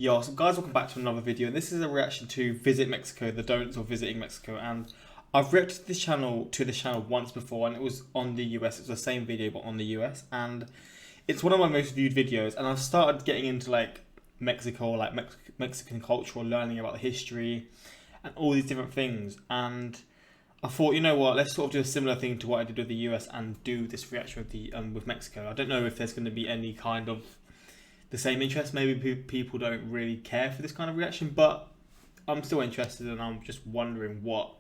Yo, so guys, welcome back to another video, and this is a reaction to Visit Mexico, the don'ts of visiting Mexico. And I've reacted to this channel once before, and it was on the US. It was the same video but on the US, and it's one of my most viewed videos. And I've started getting into like Mexico, like Mexican culture, or learning about the history and all these different things. And I thought, you know what, let's sort of do a similar thing to what I did with the US and do this reaction with the with Mexico. I don't know if there's going to be any kind of the same interest. Maybe people don't really care for this kind of reaction, but I'm still interested, and I'm just wondering what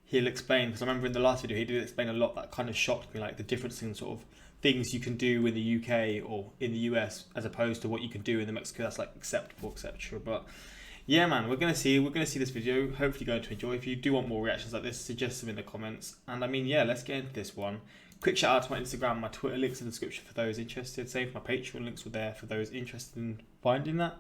he'll explain, because I remember in the last video he did explain a lot that kind of shocked me, like the difference in sort of things you can do in the UK or in the US as opposed to what you can do in the Mexico that's like acceptable, etc. But yeah, man, we're gonna see this video. Hopefully you're going to enjoy. If you do want more reactions like this, suggest them in the comments. And I mean, yeah, let's get into this one. Quick shout out to my Instagram, my Twitter, links in the description for those interested. Same for my Patreon, links were there for those interested in finding that.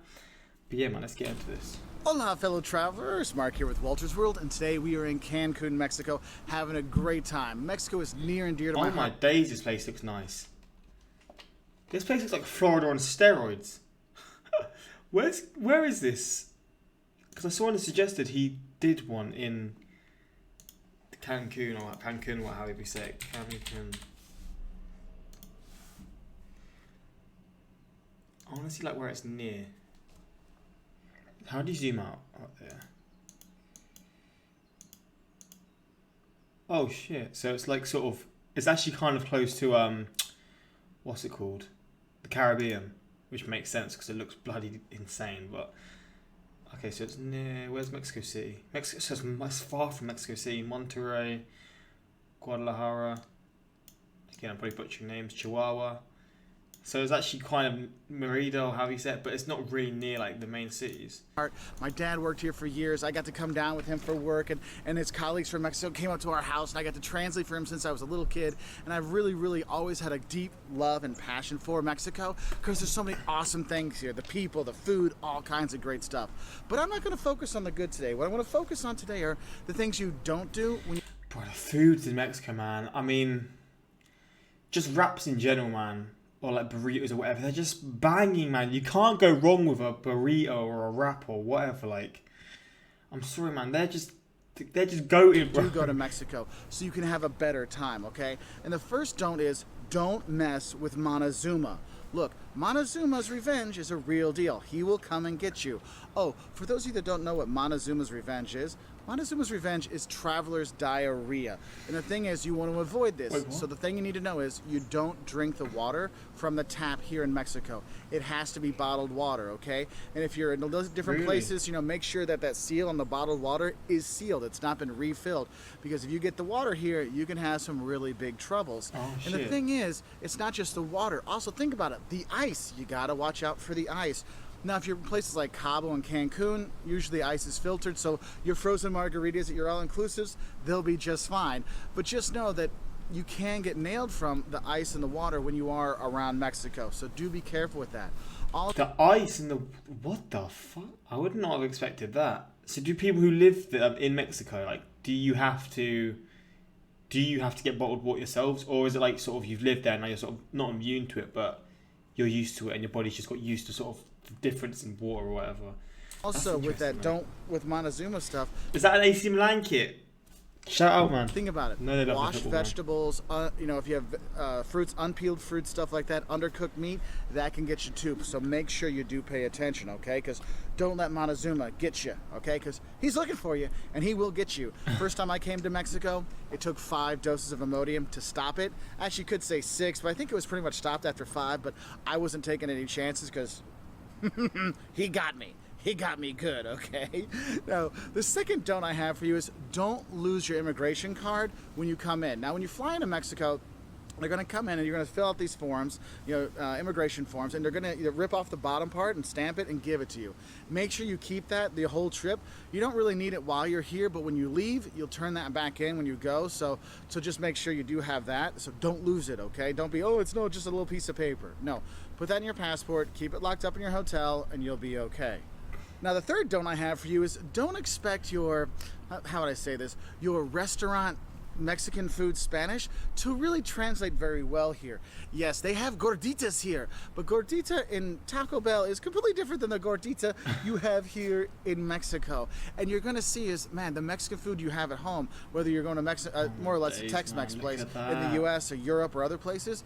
But yeah, man, let's get into this. Hola, fellow travelers. Mark here with Walter's World, and today we are in Cancun, Mexico, having a great time. Mexico is near and dear to my heart. Oh my days, this place looks nice. This place looks like Florida on steroids. Where is this? Because I saw one that suggested he did one in Cancun, or Cancun, what however you say it. Cancun. I want to see like where it's near. How do you zoom out? Up there. Oh shit! So it's like sort of. It's actually kind of close to what's it called? The Caribbean, which makes sense because it looks bloody insane. But okay, so it's near. Where's Mexico City? Mexico. So it's far from Mexico City. Monterrey, Guadalajara. Again, I'm probably butchering names. Chihuahua. So it's actually kind of Merida, or how you say it, but it's not really near like the main cities. My dad worked here for years. I got to come down with him for work, and his colleagues from Mexico came up to our house, and I got to translate for him since I was a little kid. And I've really always had a deep love and passion for Mexico because there's so many awesome things here. The people, the food, all kinds of great stuff. But I'm not going to focus on the good today. What I want to focus on today are the things you don't do when you... Bro, the foods in Mexico, man. I mean, just wraps in general, man. Or like burritos or whatever, they're just banging, man. You can't go wrong with a burrito or a wrap or whatever. Like, I'm sorry, man. They're just goated, bro. Do go to Mexico so you can have a better time, okay? And the first don't is don't mess with Montezuma. Look, Montezuma's revenge is a real deal. He will come and get you. Oh, for those of you that don't know what Montezuma's revenge is traveler's diarrhea. And the thing is, you want to avoid this. Wait, so the thing you need to know is you don't drink the water from the tap here in Mexico. It has to be bottled water, okay? And if you're in those different places, you know, make sure that that seal on the bottled water is sealed. It's not been refilled. Because if you get the water here, you can have some really big troubles. Oh, and shit. the thing is, it's not just the water. Also, think about it. The ice. You got to watch out for the ice. Now, if you're in places like Cabo and Cancun, usually ice is filtered, so your frozen margaritas at your all-inclusives, they'll be just fine. But just know that you can get nailed from the ice and the water when you are around Mexico, so do be careful with that. The ice and the... What the fuck? I would not have expected that. So do people who live in Mexico, like, do you have to get bottled water yourselves? Or is it like sort of you've lived there and now you're sort of not immune to it, but you're used to it and your body's just got used to sort of the difference in water or whatever? Also, with that, with Montezuma stuff. Is that an AC Milan kit? Shout out, man. Think about it. No, they don't wash football, vegetables. You know, if you have fruits, unpeeled fruit, stuff like that, undercooked meat, that can get you too. So make sure you do pay attention, okay? Because don't let Montezuma get you, okay? Because he's looking for you, and he will get you. First time I came to Mexico, it took 5 doses of Imodium to stop it. Actually, could say 6, but I think it was pretty much stopped after 5. But I wasn't taking any chances because he got me. He got me good, okay? Now, the second don't I have for you is don't lose your immigration card when you come in. Now, when you fly into Mexico, they're going to come in and you're going to fill out these forms, you know, immigration forms, and they're going to rip off the bottom part and stamp it and give it to you. Make sure you keep that the whole trip. You don't really need it while you're here, but when you leave, you'll turn that back in when you go. So just make sure you do have that. So don't lose it, okay? Don't be, oh, it's no, just a little piece of paper. No, put that in your passport, keep it locked up in your hotel, and you'll be okay. Now, the third don't I have for you is don't expect your, how would I say this, your restaurant Mexican food Spanish to really translate very well here. Yes, they have gorditas here, but gordita in Taco Bell is completely different than the gordita you have here in Mexico. And you're going to see is, man, the Mexican food you have at home, whether you're going to more or less a Tex-Mex place in the U.S. or Europe or other places,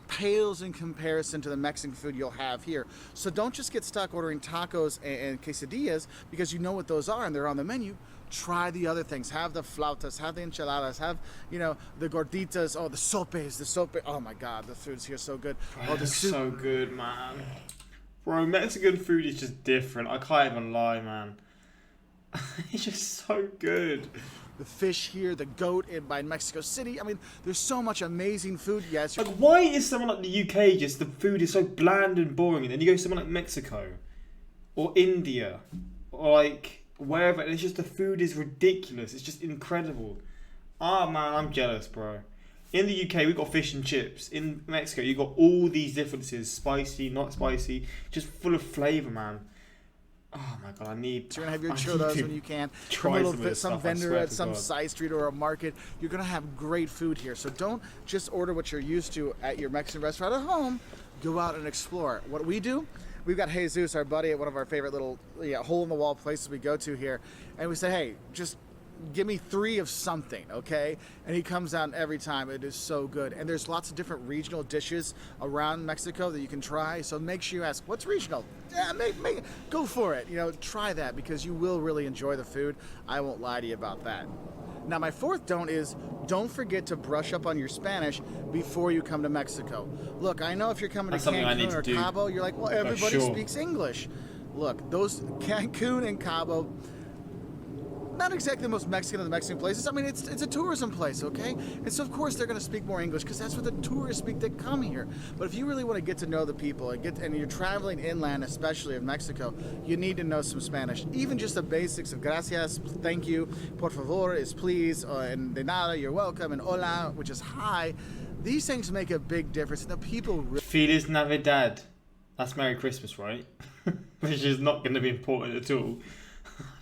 pales in comparison to the Mexican food you'll have here. So don't just get stuck ordering tacos and quesadillas because you know what those are and they're on the menu. Try the other things. Have the flautas, have the enchiladas, have, you know, the gorditas, the sope. Oh my God, the food's here so good. Bro, the soup. So good, man. Bro, Mexican food is just different. I can't even lie, man. It's just so good. The fish here, the goat by Mexico City. I mean, there's so much amazing food. Yes. Like, why is someone like the UK just the food is so bland and boring, and then you go to someone like Mexico or India or like wherever, and it's just the food is ridiculous. It's just incredible. Ah, man, I'm jealous, bro. In the UK, we've got fish and chips. In Mexico, you've got all these differences: spicy, not spicy, just full of flavor, man. Oh my God, I need. You're gonna have your churros when you can. Try some vendor at some side street or a market. You're gonna have great food here. So don't just order what you're used to at your Mexican restaurant at home. Go out and explore. What we do, we've got Jesus, our buddy, at one of our favorite little hole in the wall places we go to here, and we say, hey, just give me 3 of something, okay? And he comes out every time. It is so good. And there's lots of different regional dishes around Mexico that you can try. So make sure you ask, what's regional? Yeah, go for it. You know, try that because you will really enjoy the food. I won't lie to you about that. Now, my fourth don't is don't forget to brush up on your Spanish before you come to Mexico. Look, I know if you're coming to Cancun or Cabo, you're like, well, everybody speaks English. Look, those Cancun and Cabo, not exactly the most Mexican of the Mexican places. I mean, it's a tourism place, okay? And so, of course, they're going to speak more English because that's what the tourists speak that come here. But if you really want to get to know the people and you're traveling inland, especially in Mexico, you need to know some Spanish. Even just the basics of gracias, thank you, por favor is please, and de nada, you're welcome, and hola, which is hi. These things make a big difference. And the people Feliz Navidad. That's Merry Christmas, right? Which is not going to be important at all.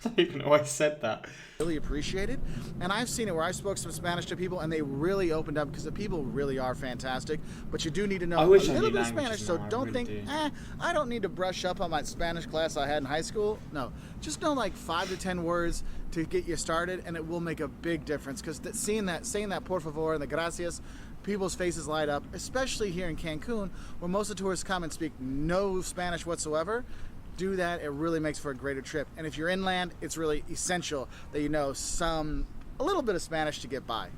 I don't even know why I said that. Really appreciate it. And I've seen it where I spoke some Spanish to people and they really opened up because the people really are fantastic. But you do need to know a little bit of Spanish. So don't think, I don't need to brush up on my Spanish class I had in high school. No, just know like 5 to 10 words to get you started and it will make a big difference. Because saying that por favor and the gracias, people's faces light up, especially here in Cancun where most of the tourists come and speak no Spanish whatsoever. Do that, it really makes for a greater trip. And if you're inland, it's really essential that you know a little bit of Spanish to get by.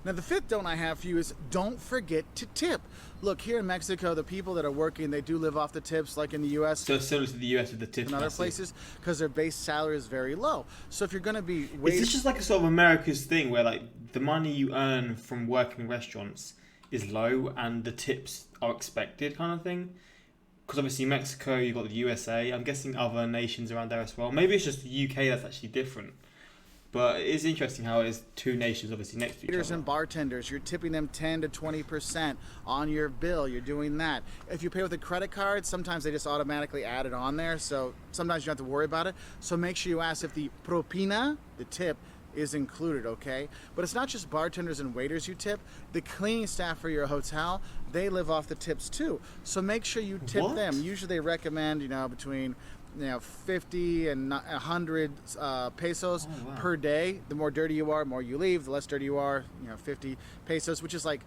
Now the fifth don't I have for you is don't forget to tip. Look, here in Mexico, the people that are working, they do live off the tips like in the US. So similar to the US with the tips. In other places, because their base salary is very low. So if you're going to be Is this just like a sort of America's thing where like the money you earn from working in restaurants is low and the tips are expected kind of thing? Because obviously Mexico, you've got the USA. I'm guessing other nations around there as well. Maybe it's just the UK that's actually different. But it is interesting how it is 2 nations obviously next to each other. And bartenders, you're tipping them 10 to 20% on your bill. You're doing that. If you pay with a credit card, sometimes they just automatically add it on there. So sometimes you don't have to worry about it. So make sure you ask if the propina, the tip, is included, okay? But it's not just bartenders and waiters you tip. The cleaning staff for your hotel, they live off the tips too. So make sure you tip them. Usually they recommend, between 50 and 100 pesos per day. The more dirty you are, the more you leave. The less dirty you are, 50 pesos, which is like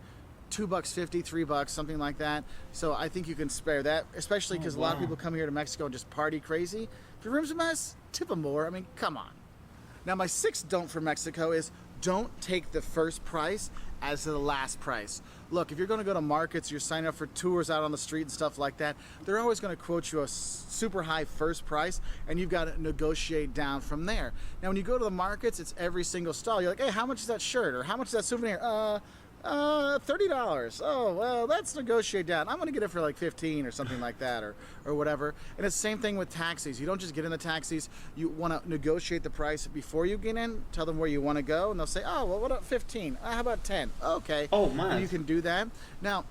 $2.50, $3, something like that. So I think you can spare that, especially because a lot of people come here to Mexico and just party crazy. If your room's a mess, tip them more. I mean, come on. Now, my sixth don't for Mexico is don't take the first price as the last price. Look, if you're going to go to markets, you're signing up for tours out on the street and stuff like that, they're always going to quote you a super high first price, and you've got to negotiate down from there. Now, when you go to the markets, it's every single stall. You're like, hey, how much is that shirt? Or how much is that souvenir? $30. Oh, well, let's negotiate down. I'm going to get it for like 15 or something like that or whatever. And it's the same thing with taxis. You don't just get in the taxis. You want to negotiate the price before you get in. Tell them where you want to go, and they'll say, oh, well, what about 15? How about 10? Okay. Oh, man. And you can do that. Now,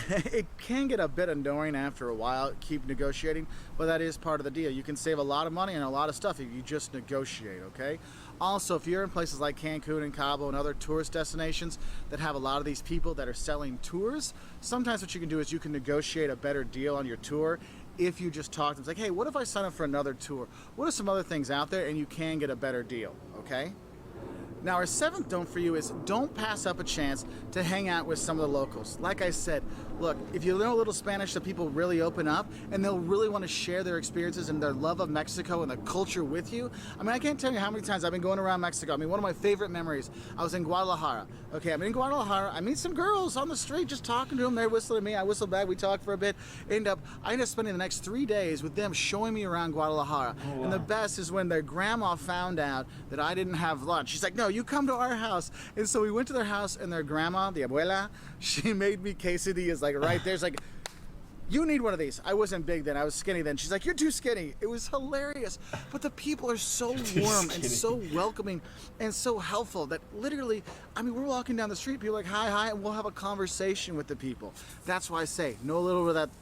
It can get a bit annoying after a while, keep negotiating, but that is part of the deal. You can save a lot of money and a lot of stuff if you just negotiate, okay? Also, if you're in places like Cancun and Cabo and other tourist destinations that have a lot of these people that are selling tours, sometimes what you can do is you can negotiate a better deal on your tour if you just talk to them. It's like, hey, what if I sign up for another tour? What are some other things out there? And you can get a better deal, okay? Now, our seventh don't for you is don't pass up a chance to hang out with some of the locals. Like I said, look, if you know a little Spanish, the people really open up and they'll really want to share their experiences and their love of Mexico and the culture with you. I mean, I can't tell you how many times I've been going around Mexico. I mean, one of my favorite memories, I was in Guadalajara. Okay, I'm in Guadalajara. I meet some girls on the street just talking to them. They're whistling at me. I whistle back. We talk for a bit. I end up spending the next 3 days with them showing me around Guadalajara. Oh, wow. And the best is when their grandma found out that I didn't have lunch. She's like, no, you come to our house. And so we went to their house, and their grandma, the abuela, she made me quesadillas like right there. It's like, you need one of these. I wasn't big then. I was skinny then. She's like, you're too skinny. It was hilarious. But the people are so warm and so welcoming and so helpful that literally, I mean, we're walking down the street, people are like, hi, hi, and we'll have a conversation with the people. That's why I say, know a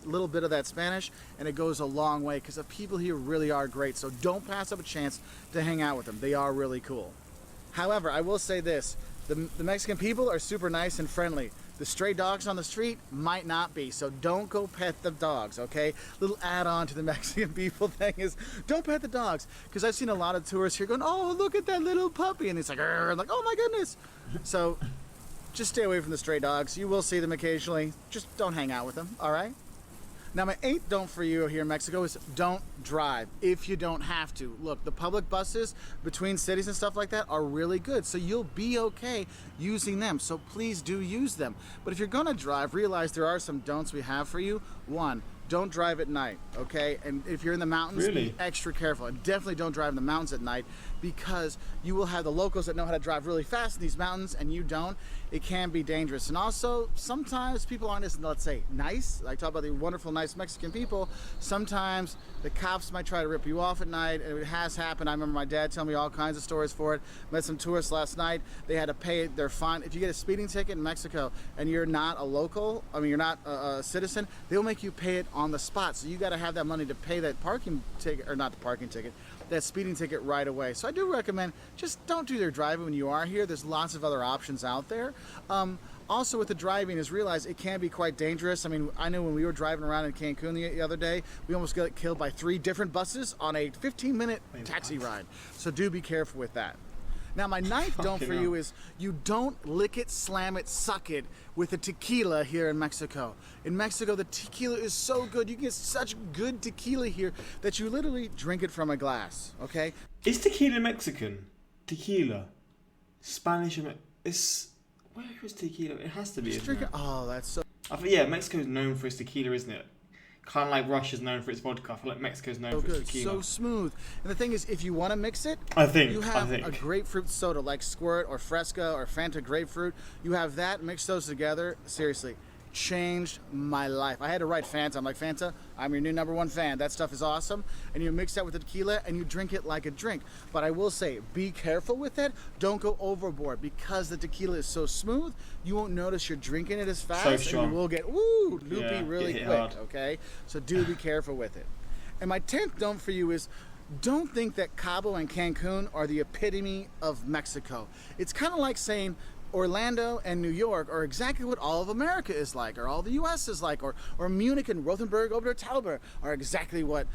little bit of that Spanish, and it goes a long way because the people here really are great. So don't pass up a chance to hang out with them. They are really cool. However, I will say this, the Mexican people are super nice and friendly. The stray dogs on the street might not be, so don't go pet the dogs, okay? Little add-on to the Mexican people thing is, don't pet the dogs, because I've seen a lot of tourists here going, oh, look at that little puppy, and it's like, I'm like, oh my goodness. So just stay away from the stray dogs. You will see them occasionally. Just don't hang out with them, all right? Now, my eighth don't for you here in Mexico is don't drive if you don't have to. Look, the public buses between cities and stuff like that are really good, so you'll be okay using them. So please do use them. But if you're gonna drive, realize there are some don'ts we have for you. One, don't drive at night, okay? And if you're in the mountains, Really? be extra careful. And definitely don't drive in the mountains at night because you will have the locals that know how to drive really fast in these mountains and you don't. It can be dangerous. And also, sometimes people aren't as, let's say, nice. I talk about the wonderful, nice Mexican people. Sometimes the cops might try to rip you off at night. And it has happened. I remember my dad telling me all kinds of stories for it. Met some tourists last night. They had to pay their fine. If you get a speeding ticket in Mexico and you're not a local, I mean, you're not a citizen, they'll make you pay it on the spot. So you got to have that money to pay that parking ticket, or not the parking ticket, that speeding ticket right away. So I do recommend just don't do their driving when you are here. There's lots of other options out there. Also with the driving is realize it can be quite dangerous. I mean, I know when we were driving around in Cancun the other day, we almost got killed by 3 different buses on a 15-minute taxi ride. So do be careful with that. Now, my ninth don't for you is you don't lick it, slam it, suck it with the tequila here in Mexico. In Mexico, the tequila is so good. You can get such good tequila here that you literally drink it from a glass, okay? Is tequila Mexican? Tequila. Spanish. It's... Where is tequila? It has to be, isn't it? Oh, that's so... I think, yeah, Mexico is known for its tequila, isn't it? Kind of like Russia's known for its vodka. I feel like Mexico's known for its tequila. So smooth. And the thing is, if you want to mix it, you have a grapefruit soda like Squirt or Fresca or Fanta Grapefruit. You have that, mix those together. Seriously, changed my life. I had to write Fanta. I'm like, Fanta, I'm your new #1 fan. That stuff is awesome. And you mix that with the tequila and you drink it like a drink. But I will say, be careful with it. Don't go overboard because the tequila is so smooth, you won't notice you're drinking it as fast. And you will get, loopy really quick, hard. Okay? So do be careful with it. And my 10th don't for you is don't think that Cabo and Cancun are the epitome of Mexico. It's kind of like saying Orlando and New York are exactly what all of America is like, or all the U.S. is like, or Munich and Rothenburg over to Tauber are exactly what,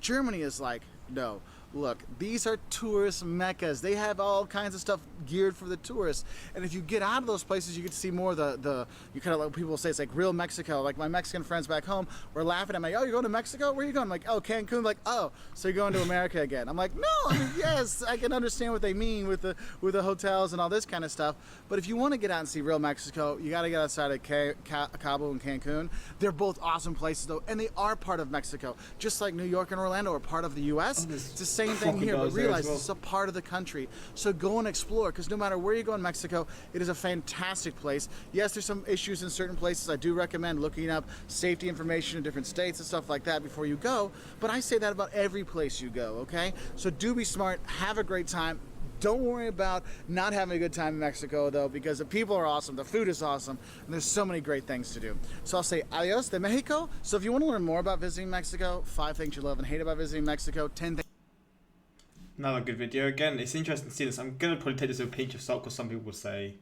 Germany is like. No. Look, these are tourist meccas. They have all kinds of stuff geared for the tourists. And if you get out of those places, you get to see more you kind of like people say it's like real Mexico. Like my Mexican friends back home were laughing at me. Oh, you're going to Mexico? Where are you going? I'm like, oh, Cancun. Like, oh, so you're going to America again. I'm like, no, I mean, yes, I can understand what they mean with the hotels and all this kind of stuff. But if you want to get out and see real Mexico, you got to get outside of Cabo and Cancun. They're both awesome places though, and they are part of Mexico. Just like New York and Orlando are part of the U.S. It's the same thing here, but realize it's a part of the country. So go and explore, because no matter where you go in Mexico, it is a fantastic place. Yes, there's some issues in certain places. I do recommend looking up safety information in different states and stuff like that before you go, but I say that about every place you go, okay? So do be smart, have a great time. Don't worry about not having a good time in Mexico, though, because the people are awesome, the food is awesome, and there's so many great things to do. So I'll say adios de Mexico. So if you want to learn more about visiting Mexico, 5 things you love and hate about visiting Mexico, 10 things. Another good video. Again, it's interesting to see this. I'm going to probably take this with a pinch of salt because some people would say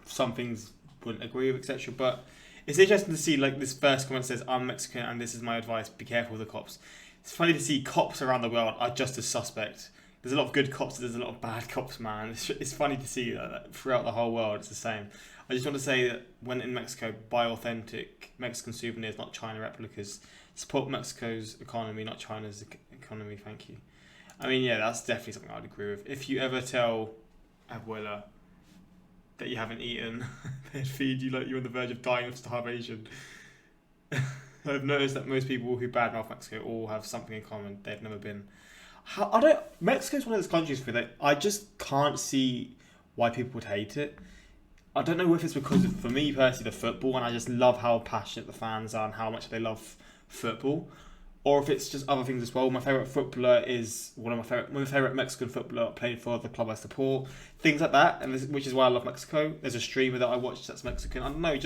some things wouldn't agree with, etc. But it's interesting to see, like, this first comment says, I'm Mexican and this is my advice, be careful with the cops. It's funny to see cops around the world are just as suspect. There's a lot of good cops, there's a lot of bad cops, man. It's funny to see that throughout the whole world it's the same. I just want to say that when in Mexico, buy authentic Mexican souvenirs, not China replicas. Support Mexico's economy, not China's economy, thank you. I mean, yeah, that's definitely something I'd agree with. If you ever tell Abuela that you haven't eaten, they'd feed you like you're on the verge of dying of starvation. I've noticed that most people who badmouth Mexico all have something in common. They've never been. Mexico's one of those countries that I just can't see why people would hate it. I don't know if it's because of, for me personally, the football, and I just love how passionate the fans are and how much they love football, or if it's just other things as well. My favourite footballer is my favourite Mexican footballer played for the club I support. Things like that, which is why I love Mexico. There's a streamer that I watch that's Mexican. I don't know,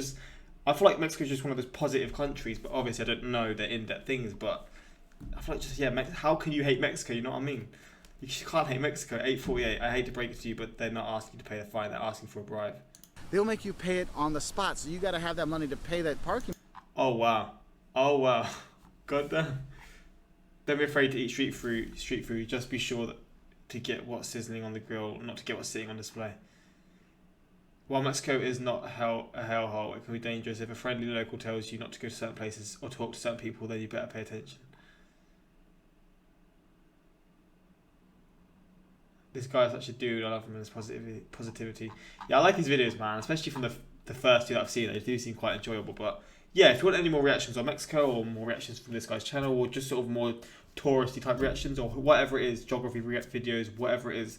I feel like Mexico is just one of those positive countries, but obviously I don't know their in-depth things, but I feel like how can you hate Mexico, you know what I mean? You can't hate Mexico. 848, I hate to break it to you, but they're not asking you to pay the fine, they're asking for a bribe. They'll make you pay it on the spot, so you got to have that money to pay that parking. Oh wow. God damn. Don't be afraid to eat street food, just be sure to get what's sizzling on the grill, not to get what's sitting on display. While Mexico is not a hellhole, it can be dangerous. If a friendly local tells you not to go to certain places or talk to certain people, then you better pay attention. This guy is such a dude. I love him and his positivity. Yeah, I like his videos, man, especially from the first two that I've seen. They do seem quite enjoyable. But yeah, if you want any more reactions on Mexico or more reactions from this guy's channel or just sort of more touristy type reactions or whatever it is, geography videos, whatever it is,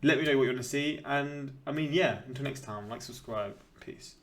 let me know what you want to see. And I mean, yeah, until next time, like, subscribe. Peace.